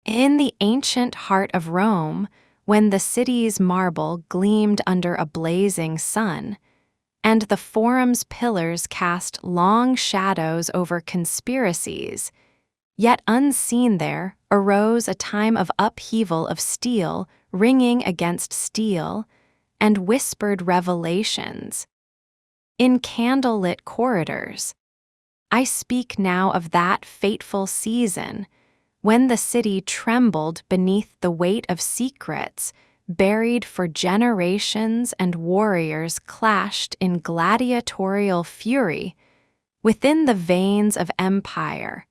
In the ancient heart of Rome, when the city's marble gleamed under a blazing sun, and the forum's pillars cast long shadows over conspiracies, yet unseen there arose a time of upheaval of steel ringing against steel, and whispered revelations. In candlelit corridors, I speak now of that fateful season when the city trembled beneath the weight of secrets buried for generations, and warriors clashed in gladiatorial fury within the veins of empire.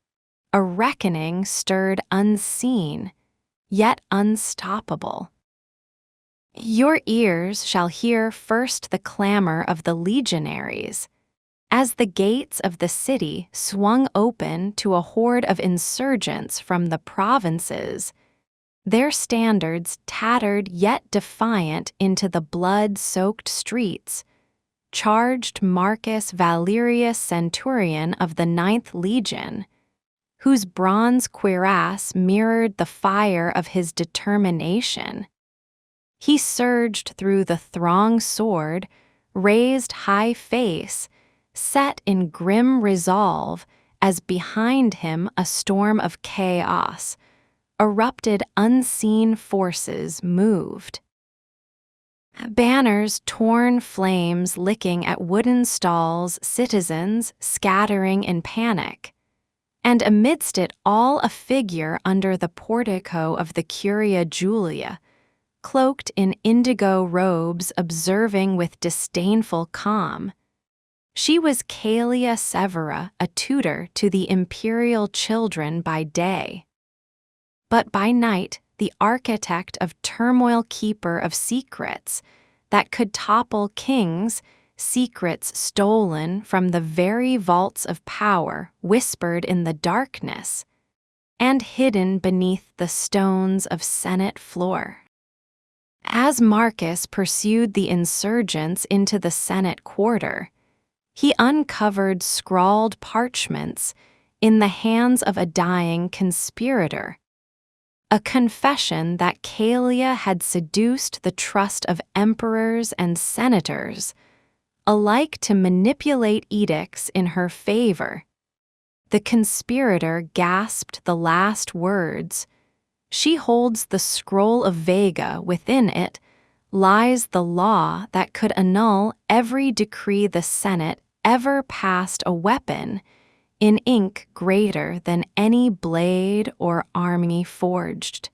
A reckoning stirred unseen, yet unstoppable. Your ears shall hear first the clamor of the legionaries, as the gates of the city swung open to a horde of insurgents from the provinces, their standards tattered yet defiant into the blood-soaked streets, charged Marcus Valerius Centurion of the 9th Legion, whose bronze cuirass mirrored the fire of his determination. He surged through the throng sword, raised high face, set in grim resolve, as behind him a storm of chaos, erupted unseen forces moved. Banners, torn flames licking at wooden stalls, citizens scattering in panic, and amidst it all a figure under the portico of the Curia Julia, cloaked in indigo robes, observing with disdainful calm. She was Caelia Severa, a tutor to the imperial children by day, but by night the architect of turmoil, keeper of secrets that could topple kings, secrets stolen from the very vaults of power, whispered in the darkness, and hidden beneath the stones of Senate floor. As Marcus pursued the insurgents into the Senate quarter, he uncovered scrawled parchments in the hands of a dying conspirator, a confession that Caelia had seduced the trust of emperors and senators, alike to manipulate edicts in her favor. The conspirator gasped the last words. She holds the Scroll of Vega. Within it lies the law that could annul every decree the Senate ever passed, a weapon in ink greater than any blade or army forged.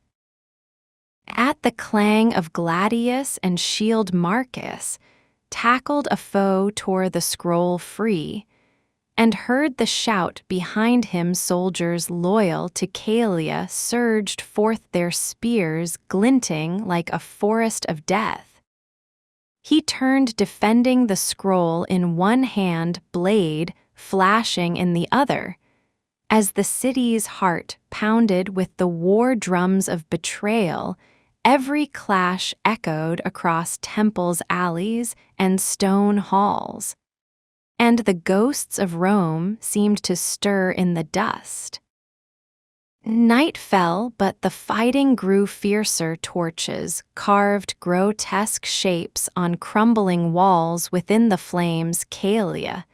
At the clang of gladius and shield, Marcus tackled a foe, tore the scroll free, and heard the shout behind him. Soldiers loyal to Caelia surged forth, their spears glinting like a forest of death. He turned, defending the scroll in one hand, blade flashing in the other, as the city's heart pounded with the war drums of betrayal. Every clash echoed across temples, alleys, and stone halls, and the ghosts of Rome seemed to stir in the dust. Night fell, but the fighting grew fiercer. Torches carved grotesque shapes on crumbling walls within the flames. Caelia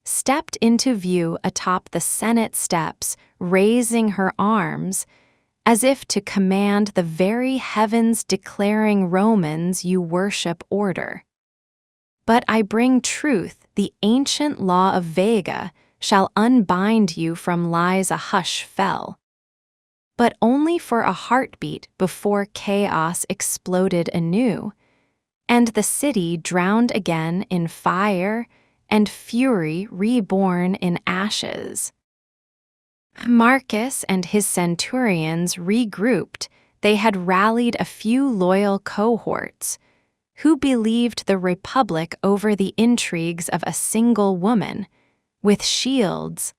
stepped into view atop the Senate steps, raising her arms as if to command the very heavens, declaring, "Romans, you worship order. But I bring truth, the ancient law of Vega shall unbind you from lies." A hush fell, but only for a heartbeat before chaos exploded anew, and the city drowned again in fire and fury, reborn in ashes. Marcus and his centurions regrouped. They had rallied a few loyal cohorts who believed the Republic over the intrigues of a single woman. With shields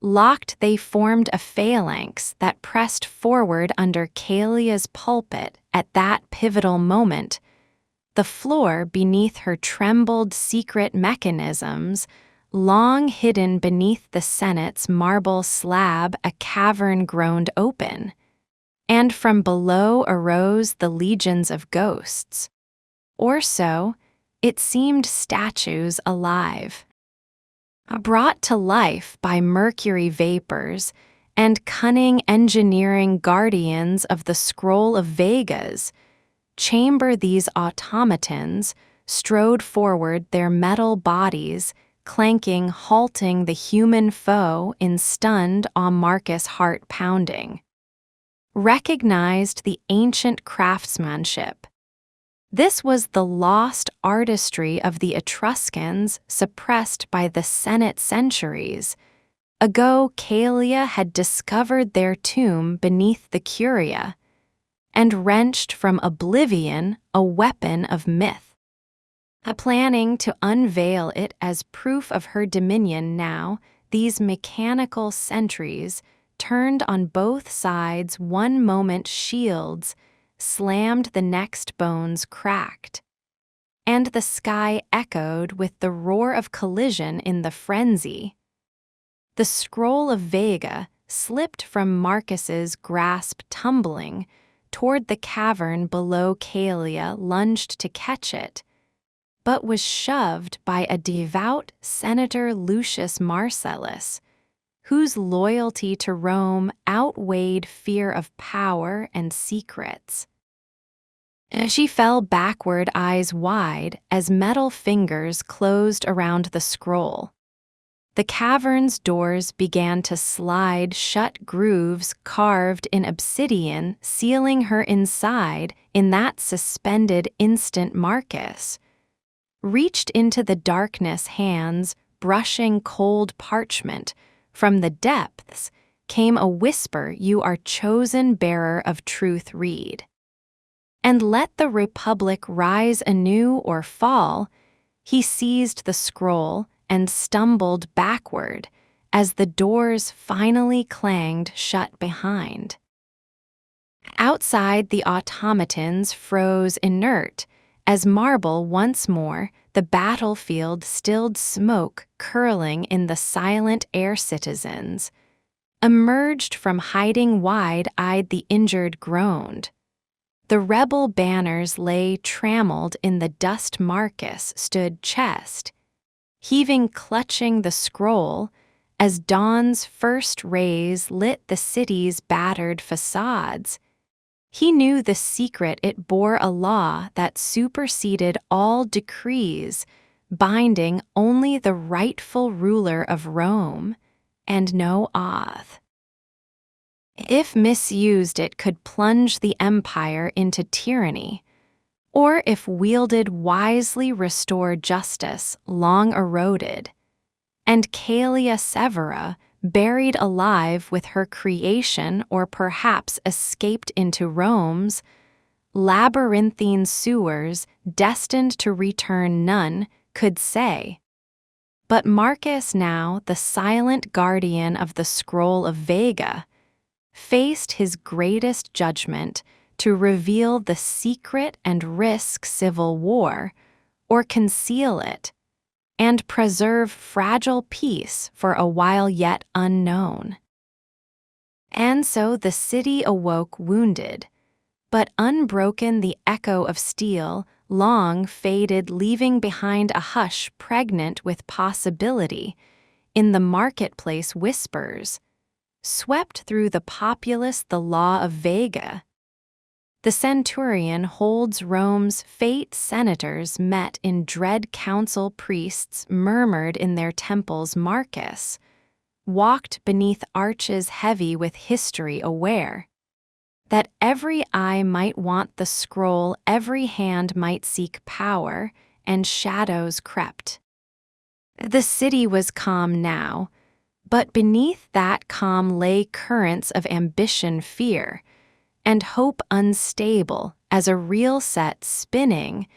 locked, they formed a phalanx that pressed forward under Caelia's pulpit. At that pivotal moment, the floor beneath her trembled. Secret mechanisms, long hidden beneath the Senate's marble slab, a cavern groaned open, and from below arose the legions of ghosts. Or so, it seemed statues alive. Brought to life by mercury vapors and cunning engineering guardians of the Scroll of Vegas, these automatons strode forward their metal bodies, clanking, halting the human foe in stunned Marcus heart-pounding. Recognized the ancient craftsmanship. This was the lost artistry of the Etruscans suppressed by the Senate centuries ago. Caelia had discovered their tomb beneath the Curia and wrenched from oblivion a weapon of myth. Planning to unveil it as proof of her dominion now, these mechanical sentries turned on both sides. One moment shields slammed, the next bones cracked, and the sky echoed with the roar of collision in the frenzy. The Scroll of Vega slipped from Marcus's grasp, tumbling toward the cavern below. Caelia lunged to catch it, but was shoved by a devout Senator Lucius Marcellus, whose loyalty to Rome outweighed fear of power and secrets. She fell backward, eyes wide, as metal fingers closed around the scroll. The cavern's doors began to slide shut, grooves carved in obsidian sealing her inside. In that suspended instant, Marcus reached into the darkness, hands brushing cold parchment. From the depths came a whisper, "You are chosen bearer of truth, read. And let the Republic rise anew or fall." He seized the scroll and stumbled backward as the doors finally clanged shut behind. Outside, the automatons froze inert as marble once more. The battlefield stilled, smoke curling in the silent air. Citizens emerged from hiding, wide-eyed. The injured groaned. The rebel banners lay trammeled in the dust. Marcus stood chest heaving, clutching the scroll as dawn's first rays lit the city's battered facades. He knew the secret: it bore a law that superseded all decrees, binding only the rightful ruler of Rome, and no oath. If misused, it could plunge the empire into tyranny, or if wielded wisely, restore justice long eroded. And Caelia Severa, buried alive with her creation, or perhaps escaped into Rome's labyrinthine sewers, destined to return, none could say. But Marcus, now the silent guardian of the Scroll of Vega, faced his greatest judgment: to reveal the secret and risk civil war, or conceal it and preserve fragile peace for a while yet unknown. And so the city awoke, wounded, but unbroken. The echo of steel long faded, leaving behind a hush pregnant with possibility. In the marketplace, whispers swept through the populace: the law of Vega. The centurion holds Rome's fate. Senators met in dread council. Priests murmured in their temples. Marcus walked beneath arches heavy with history, aware that every eye might want the scroll, every hand might seek power, and shadows crept. The city was calm now, but beneath that calm lay currents of ambition, fear, and hope, unstable as a reel set spinning.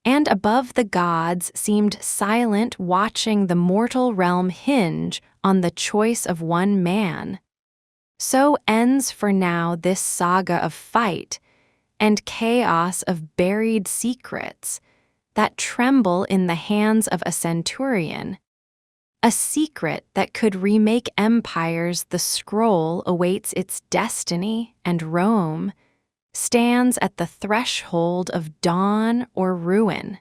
And above, the gods seemed silent, watching the mortal realm hinge on the choice of one man. So ends for now this saga of fight and chaos, of buried secrets that tremble in the hands of a centurion. A secret that could remake empires, the scroll awaits its destiny, and Rome stands at the threshold of dawn or ruin.